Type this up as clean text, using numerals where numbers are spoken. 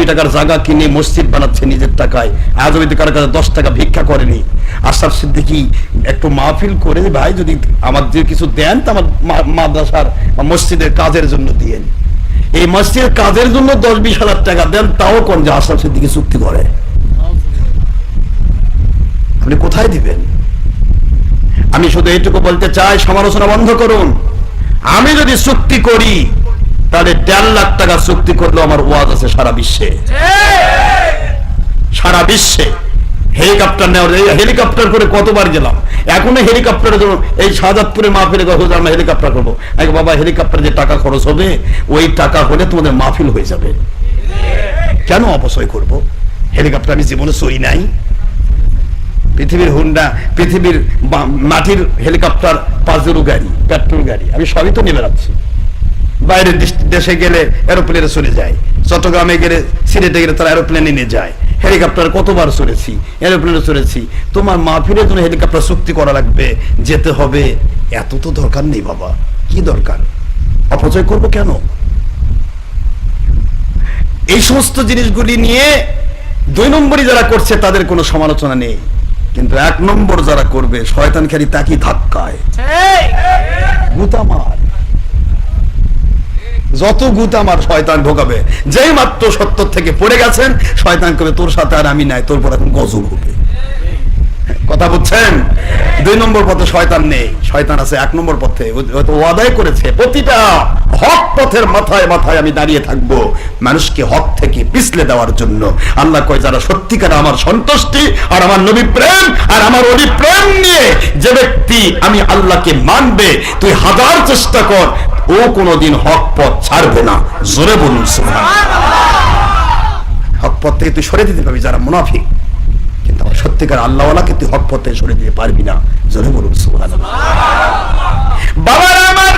2 টাকার জায়গা কিনে মসজিদ বানাচ্ছে নিজের টাকায়, আজ অবধি কারো কাছে 10 টাকা ভিক্ষা করেনি। আশরাফ সিদ্দিকী একটু মাহফিল করে, ভাই যদি আমার যে কিছু দেন তা আমার মাদ্রাসার বা মসজিদের কাজের জন্য দিয়েন। এই মসজিদের কাজের জন্য 10-20 হাজার টাকা দেন, তাও কোন যে আশরাফ সিদ্দিকী চুক্তি করে? আপনি কোথায় দিবেন? আমি শুধু এইটুকু বলতে চাই, সমালোচনা বন্ধ করুন। আমি যদি চুক্তি করি তাহলে 1.5 লাখ টাকা চুক্তি করলেও আমার ওয়াজ আছে সারা বিশ্বে। সারা বিশ্বে হেলিকপ্টার নেওয়ার, হেলিকপ্টার করে কতবার গেলাম। এখনো হেলিকপ্টারের জন্য এই শাহজাদপুরে মাহফিলে হুজুর আমরা হেলিকপ্টার করবো। বাবা, হেলিকপ্টার যে টাকা খরচ হবে ওই টাকা হলে তোমাদের মাহফিল হয়ে যাবে, কেন অপচয় করব? হেলিকপ্টার আমি জীবনে চড়ি নাই। পৃথিবীর হুন্ডা, পৃথিবীর মাটির হেলিকপ্টার, পাজেরো গাড়ি, পেট্রোল গাড়ি, আমি সবই তো নিয়ে বেড়াচ্ছি। বাইরের দেশে গেলে এরোপ্লেনে চলে যায়, চট্টগ্রামে গেলে, সিলেটে গেলে তারা এরোপ্লেনে নিয়ে যায়। হেলিকপ্টার কতবার চড়েছি, এরোপ্লেনে চড়েছি। তোমার মাহফিলের জন্য হেলিকপ্টার চুক্তি করা লাগবে, যেতে হবে, এত তো দরকার নেই বাবা। কি দরকার? অপচয় করবো কেন? এই সমস্ত জিনিসগুলি নিয়ে 2 নম্বরই যারা করছে তাদের কোনো সমালোচনা নেই, কিন্তু 1 নম্বর যারা করবে শয়তান খালি তাকে ধাক্কায় গুতামার, যত গুতামার শয়তান ঢোকাবে। যেই মাত্র সত্য থেকে পড়ে গেছেন, শয়তান করবে তোর সাথে আর আমি নাই, তোর পর এখন গজব হবে। কথা বুঝছেন? 2 নম্বর পথে শয়তান নেই, শয়তান আছে 1 নম্বর পথে। ওয়াদাই করেছে প্রতিটা হক পথের মাথায় মাথায় আমি দাঁড়িয়ে থাকবো, মানুষকে হক থেকে পিছলে দেওয়ার জন্য। আল্লাহ কয়, যারা সত্যিকার আমার সন্তুষ্টি আর আমার নবী প্রেম আর আমার ওলি প্রেম নিয়ে যে ব্যক্তি আমি আল্লাহকে মানবে, তুই 1000 চেষ্টা কর, ও কোনদিন হক পথ ছাড়বে না। জোরে বলুন সুবহানাল্লাহ। হক পথ থেকে তুই সরে দিতে পারবি যারা মুনাফিক, কিন্তু আমার সত্যিকার আল্লাহওয়ালাকে তুই হক পথে সরে দিতে পারবি না। জোরে বলুন